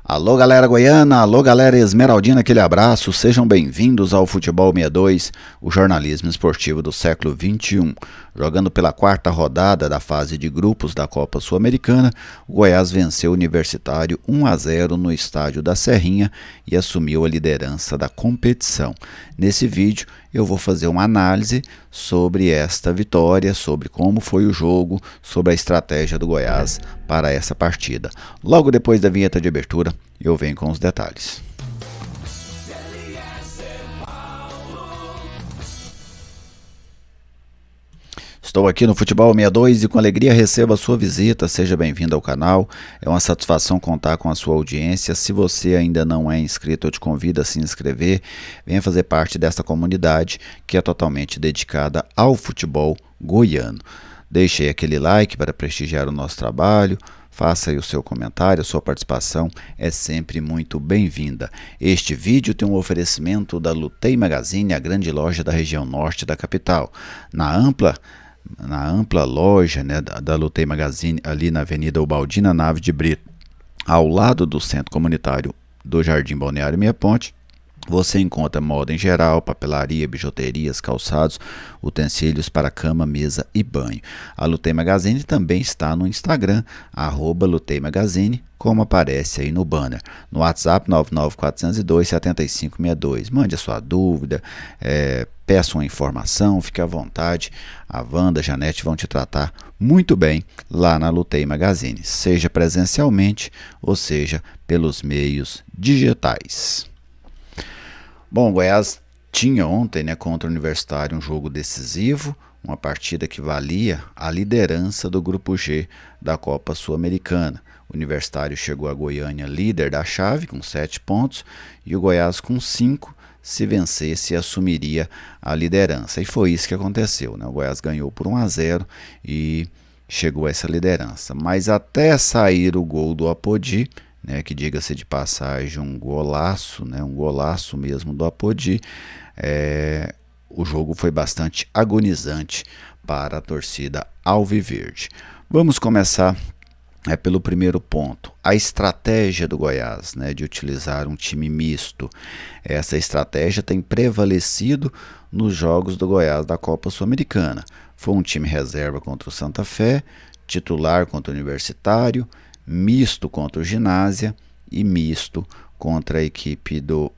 Alô galera goiana, alô galera esmeraldina, aquele abraço, sejam bem-vindos ao Futebol 62, o jornalismo esportivo do século XXI. Jogando pela quarta rodada da fase de grupos da Copa Sul-Americana, o Goiás venceu o Universitário 1-0 no estádio da Serrinha e assumiu a liderança da competição. Nesse vídeo eu vou fazer uma análise sobre esta vitória, sobre como foi o jogo, sobre a estratégia do Goiás para essa partida. Logo depois da vinheta de abertura, eu venho com os detalhes. Estou aqui no Futebol 62 e com alegria recebo a sua visita, seja bem-vindo ao canal, é uma satisfação contar com a sua audiência. Se você ainda não é inscrito, eu te convido a se inscrever, venha fazer parte desta comunidade que é totalmente dedicada ao futebol goiano. Deixe aí aquele like para prestigiar o nosso trabalho, faça aí o seu comentário, a sua participação é sempre muito bem-vinda. Este vídeo tem um oferecimento da Lutei Magazine, a grande loja da região norte da capital. Na ampla loja, né, da Lutei Magazine, ali na Avenida Ubaldina Naves de Brito, ao lado do Centro Comunitário do Jardim Balneário Meia Ponte, você encontra moda em geral, papelaria, bijuterias, calçados, utensílios para cama, mesa e banho. A Lutei Magazine também está no Instagram, @LuteiMagazine, como aparece aí no banner. No WhatsApp 99402-7562. Mande a sua dúvida, peça uma informação, fique à vontade. A Wanda, a Janete vão te tratar muito bem lá na Lutei Magazine, seja presencialmente ou seja pelos meios digitais. Bom, o Goiás tinha ontem, né, contra o Universitário um jogo decisivo, uma partida que valia a liderança do Grupo G da Copa Sul-Americana. O Universitário chegou a Goiânia líder da chave com 7 pontos e o Goiás com 5, se vencesse assumiria a liderança. E foi isso que aconteceu, né? O Goiás ganhou por 1-0 e chegou a essa liderança. Mas até sair o gol do Apodi, né, que diga-se de passagem um golaço, né, um golaço mesmo do Apodi, o jogo foi bastante agonizante para a torcida alviverde. Vamos começar pelo primeiro ponto, a estratégia do Goiás, né, de utilizar um time misto. Essa estratégia tem prevalecido nos jogos do Goiás da Copa Sul-Americana. Foi um time reserva contra o Santa Fé, titular contra o Universitário, misto contra o Ginásia e misto contra a equipe do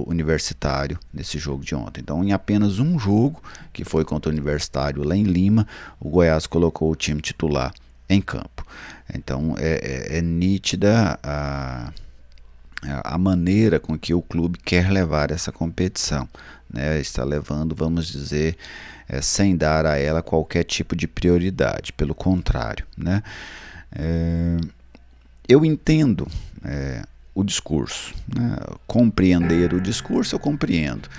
Universitário nesse jogo de ontem. Então, em apenas um jogo, que foi contra o Universitário lá em Lima, o Goiás colocou o time titular em campo. Então, é nítida a maneira com que o clube quer levar essa competição, né? Está levando, vamos dizer, sem dar a ela qualquer tipo de prioridade, pelo contrário, né? Eu entendo o discurso, né? Compreender o discurso eu compreendo.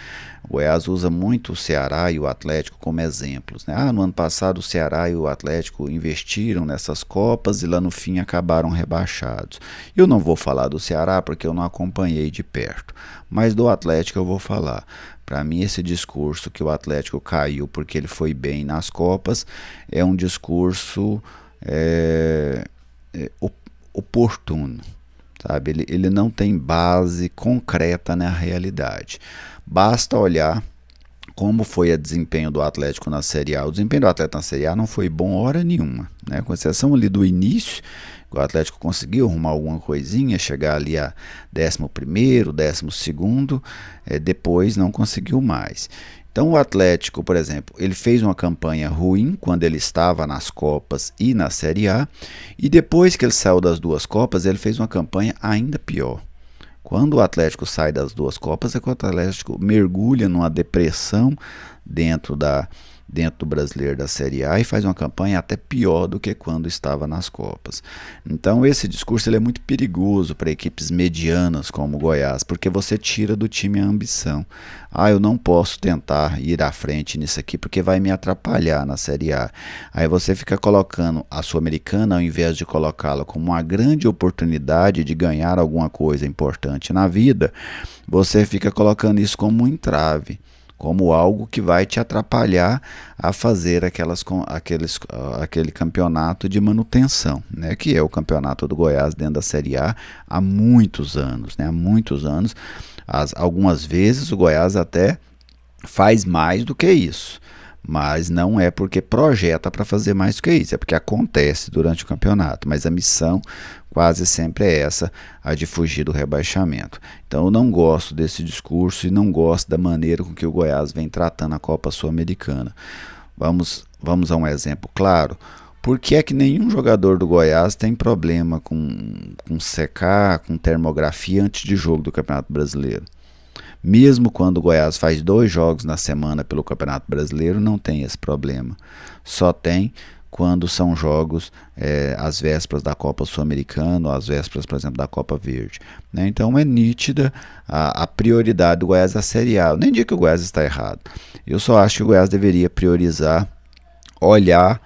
O Goiás usa muito o Ceará e o Atlético como exemplos, né? No ano passado o Ceará e o Atlético investiram nessas Copas e lá no fim acabaram rebaixados. Eu não vou falar do Ceará porque eu não acompanhei de perto, mas do Atlético eu vou falar. Para mim, esse discurso que o Atlético caiu porque ele foi bem nas Copas é um discurso oportuno, sabe? Ele não tem base concreta na realidade. Basta olhar como foi o desempenho do Atlético na Série A. O desempenho do Atlético na Série A não foi bom hora nenhuma, né? Com exceção ali do início, o Atlético conseguiu arrumar alguma coisinha, chegar ali a 11º, 12º, depois não conseguiu mais. Então o Atlético, por exemplo, ele fez uma campanha ruim quando ele estava nas Copas e na Série A, e depois que ele saiu das duas Copas, ele fez uma campanha ainda pior. Quando o Atlético sai das duas Copas, é que o Atlético mergulha numa depressão dentro do Brasileiro da Série A e faz uma campanha até pior do que quando estava nas Copas. Então esse discurso ele é muito perigoso para equipes medianas como o Goiás, porque você tira do time a ambição. Eu não posso tentar ir à frente nisso aqui porque vai me atrapalhar na Série A. Aí você fica colocando a Sul-Americana, ao invés de colocá-la como uma grande oportunidade de ganhar alguma coisa importante na vida, você fica colocando isso como um entrave, como algo que vai te atrapalhar a fazer aquele campeonato de manutenção, né, que é o campeonato do Goiás dentro da Série A há muitos anos, né, há muitos anos. Algumas vezes o Goiás até faz mais do que isso, mas não é porque projeta para fazer mais do que isso, é porque acontece durante o campeonato, mas a missão quase sempre é essa, a de fugir do rebaixamento. Então eu não gosto desse discurso e não gosto da maneira com que o Goiás vem tratando a Copa Sul-Americana. Vamos a um exemplo claro. Por que é que nenhum jogador do Goiás tem problema com secar, com termografia antes de jogo do Campeonato Brasileiro? Mesmo quando o Goiás faz 2 jogos na semana pelo Campeonato Brasileiro, não tem esse problema. Só tem quando são jogos às vésperas da Copa Sul-Americana ou às vésperas, por exemplo, da Copa Verde, né? Então é nítida a prioridade do Goiás da Série A. Eu nem digo que o Goiás está errado. Eu só acho que o Goiás deveria priorizar, olhar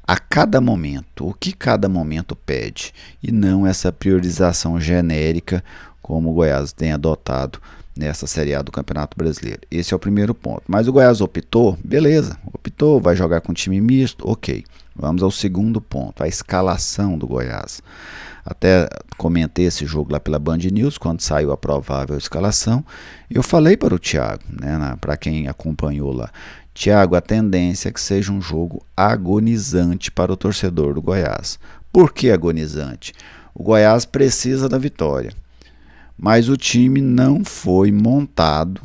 a cada momento, o que cada momento pede, e não essa priorização genérica como o Goiás tem adotado nessa Série A do Campeonato Brasileiro. Esse é o primeiro ponto. Mas o Goiás optou, beleza, optou, vai jogar com time misto, ok. Vamos ao segundo ponto, a escalação do Goiás. Até comentei esse jogo lá pela Band News, quando saiu a provável escalação. Eu falei para o Thiago, né, para quem acompanhou lá, Thiago, a tendência é que seja um jogo agonizante para o torcedor do Goiás. Por que agonizante? O Goiás precisa da vitória, mas o time não foi montado,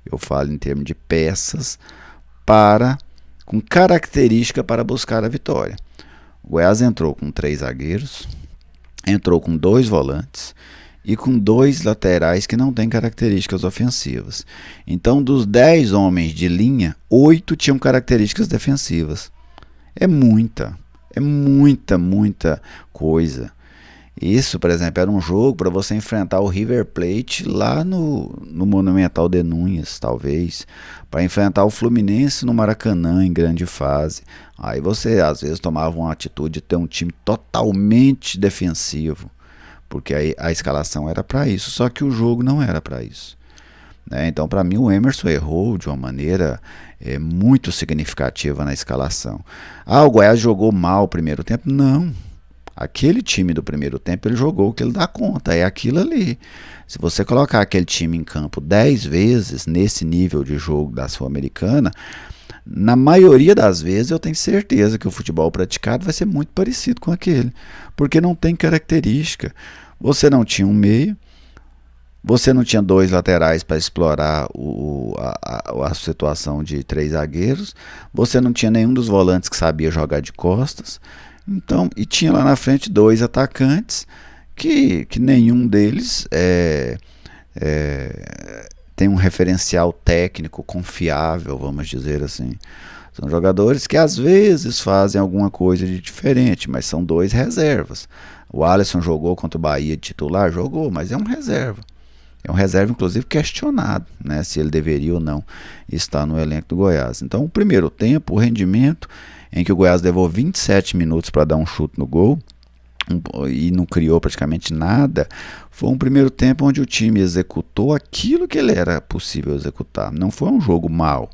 eu falo em termos de peças, com característica para buscar a vitória. O Goiás entrou com 3 zagueiros, entrou com 2 volantes e com 2 laterais que não têm características ofensivas. Então, dos 10 homens de linha, 8 tinham características defensivas. É muita coisa. Isso, por exemplo, era um jogo para você enfrentar o River Plate lá no Monumental de Núñez, talvez, para enfrentar o Fluminense no Maracanã em grande fase. Aí você, às vezes, tomava uma atitude de ter um time totalmente defensivo, porque a escalação era para isso, só que o jogo não era para isso, né? Então, para mim, o Emerson errou de uma maneira muito significativa na escalação. O Goiás jogou mal o primeiro tempo? Não. Aquele time do primeiro tempo, ele jogou o que ele dá conta, é aquilo ali. Se você colocar aquele time em campo 10 vezes nesse nível de jogo da Sul-Americana, na maioria das vezes eu tenho certeza que o futebol praticado vai ser muito parecido com aquele, porque não tem característica. Você não tinha um meio, você não tinha 2 laterais para explorar a situação de 3 zagueiros, você não tinha nenhum dos volantes que sabia jogar de costas. Então, e tinha lá na frente 2 atacantes que nenhum deles tem um referencial técnico confiável, vamos dizer assim. São jogadores que às vezes fazem alguma coisa de diferente, mas são 2 reservas. O Alisson jogou contra o Bahia de titular? Jogou, mas é um reserva. É um reserva, inclusive, questionado, né, se ele deveria ou não estar no elenco do Goiás. Então, o primeiro tempo, o rendimento, em que o Goiás levou 27 minutos para dar um chute no gol e não criou praticamente nada, foi um primeiro tempo onde o time executou aquilo que ele era possível executar. Não foi um jogo mau.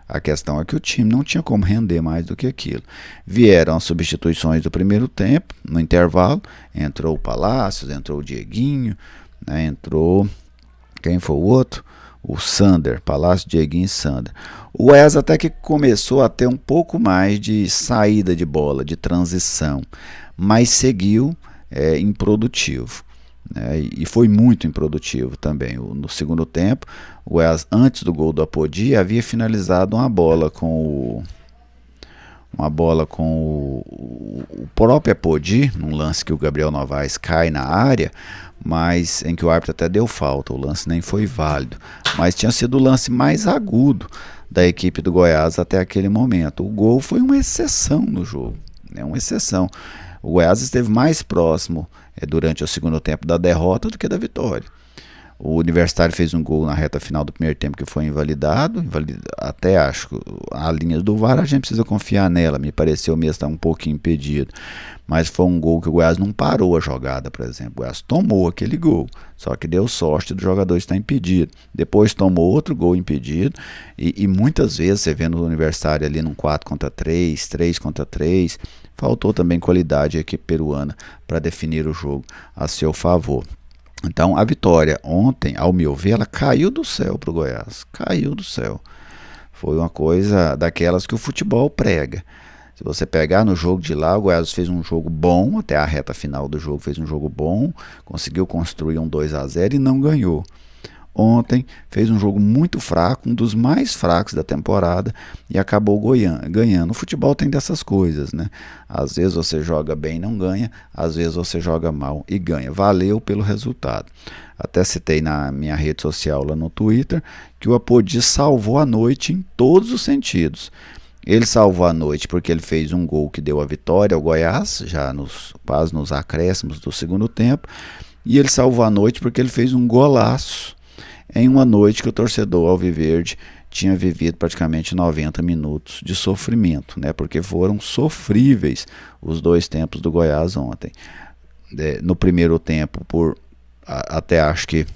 A questão é que o time não tinha como render mais do que aquilo. Vieram as substituições do primeiro tempo, no intervalo, entrou o Palácios, entrou o Dieguinho, né, entrou, quem foi o outro? O Sander, Palácio, Dieguinho e Sander. O Goiás até que começou a ter um pouco mais de saída de bola, de transição, mas seguiu improdutivo, né? E foi muito improdutivo também. No segundo tempo, o Goiás, antes do gol do Apodi, havia finalizado uma bola com o próprio Apodi, num lance que o Gabriel Novaes cai na área, mas em que o árbitro até deu falta, o lance nem foi válido, mas tinha sido o lance mais agudo da equipe do Goiás até aquele momento. O gol foi uma exceção no jogo, né? Uma exceção. O Goiás esteve mais próximo durante o segundo tempo da derrota do que da vitória. O Universitário fez um gol na reta final do primeiro tempo que foi invalidado, até acho que a linha do VAR a gente precisa confiar nela, me pareceu mesmo estar um pouquinho impedido, mas foi um gol que o Goiás não parou a jogada, por exemplo, o Goiás tomou aquele gol, só que deu sorte do jogador estar impedido, depois tomou outro gol impedido, e muitas vezes você vê no Universitário ali num 4 contra 3, 3 contra 3, faltou também qualidade à equipe peruana para definir o jogo a seu favor. Então a vitória ontem, ao meu ver, ela caiu do céu para o Goiás, caiu do céu. Foi uma coisa daquelas que o futebol prega. Se você pegar no jogo de lá, o Goiás fez um jogo bom, até a reta final do jogo fez um jogo bom, conseguiu construir um 2-0 e não ganhou. Ontem fez um jogo muito fraco, um dos mais fracos da temporada, e acabou ganhando. O futebol tem dessas coisas, né? Às vezes você joga bem e não ganha, às vezes você joga mal e ganha. Valeu pelo resultado. Até citei na minha rede social lá no Twitter que o Apodi salvou a noite em todos os sentidos. Ele salvou a noite porque ele fez um gol que deu a vitória ao Goiás, já quase nos acréscimos do segundo tempo, e ele salvou a noite porque ele fez um golaço em uma noite que o torcedor alviverde tinha vivido praticamente 90 minutos de sofrimento, né? Porque foram sofríveis os dois tempos do Goiás ontem. No primeiro tempo, até acho que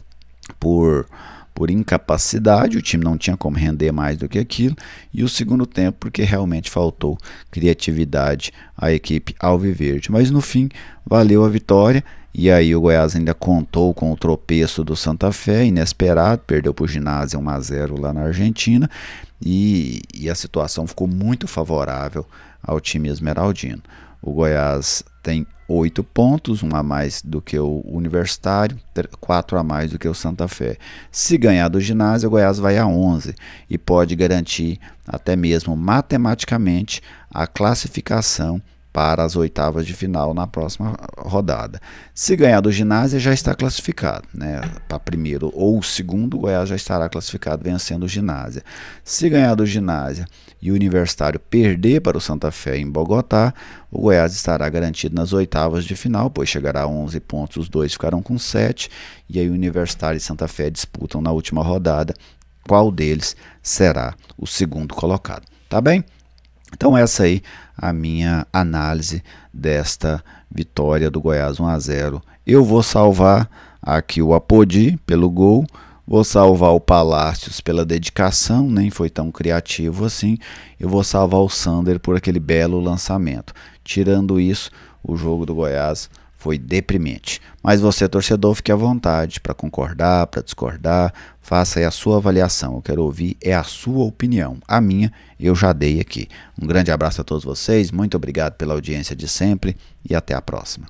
por incapacidade, o time não tinha como render mais do que aquilo, e o segundo tempo porque realmente faltou criatividade à equipe alviverde. Mas no fim, valeu a vitória. E aí o Goiás ainda contou com o tropeço do Santa Fé, inesperado, perdeu para o Ginásio 1-0 lá na Argentina, e a situação ficou muito favorável ao time esmeraldino. O Goiás tem 8 pontos, 1 a mais do que o Universitário, 4 a mais do que o Santa Fé. Se ganhar do Ginásio, o Goiás vai a 11 e pode garantir até mesmo matematicamente a classificação para as oitavas de final na próxima rodada. Se ganhar do Ginásio, já está classificado, né? Para primeiro ou segundo, o Goiás já estará classificado vencendo o Ginásio. Se ganhar do Ginásio e o Universitário perder para o Santa Fé em Bogotá, o Goiás estará garantido nas oitavas de final, pois chegará a 11 pontos, os dois ficarão com 7, e aí o Universitário e Santa Fé disputam na última rodada qual deles será o segundo colocado. Tá bem? Então essa aí a minha análise desta vitória do Goiás 1-0. Eu vou salvar aqui o Apodi pelo gol, vou salvar o Palácios pela dedicação, nem foi tão criativo assim, eu vou salvar o Sander por aquele belo lançamento. Tirando isso, o jogo do Goiás foi deprimente. Mas você, torcedor, fique à vontade para concordar, para discordar, faça aí a sua avaliação. Eu quero ouvir a sua opinião. A minha eu já dei aqui. Um grande abraço a todos vocês, muito obrigado pela audiência de sempre e até a próxima.